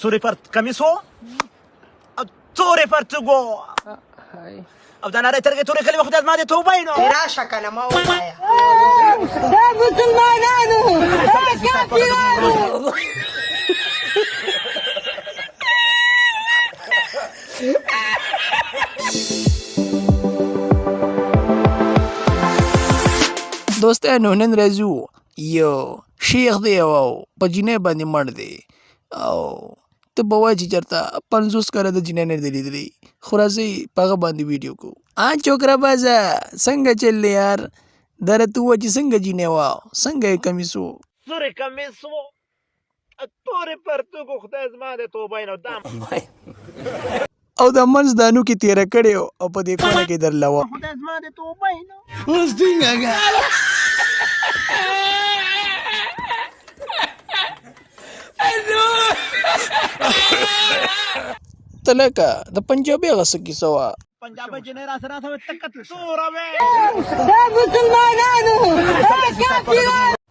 سوري پر کمیسو تورې پر تګو او دا نارې ترګې تورې کلمې خدای زما دې توبه یې نو راشه کنه ما ووایه مسلمانانو کافرانو دوستانو نن راځو یو شیخ دی او په جینۍ باندې مړ دی او ته به وایې چې چېرته 50 کاله د جینۍ نه دی لیدلی خو راځئ په هغه باندې ویډیو کوو چوکره بازه څنګه چل دی یار دا راته ووایه چې څنګه جینۍ وه څنګه یې کمیس و سورې کمیس و تورې پر تګو خدای زما دې توبه یې نو دا او د منځ دانو کې تېره کړې او په دې کونه کې درلوه خدای زما دې توبه یې نو ته لکه د پنجابي هغه څه کیسه وه پنجابی جنې را سره تکت توره وې مسلمانانو کافرانو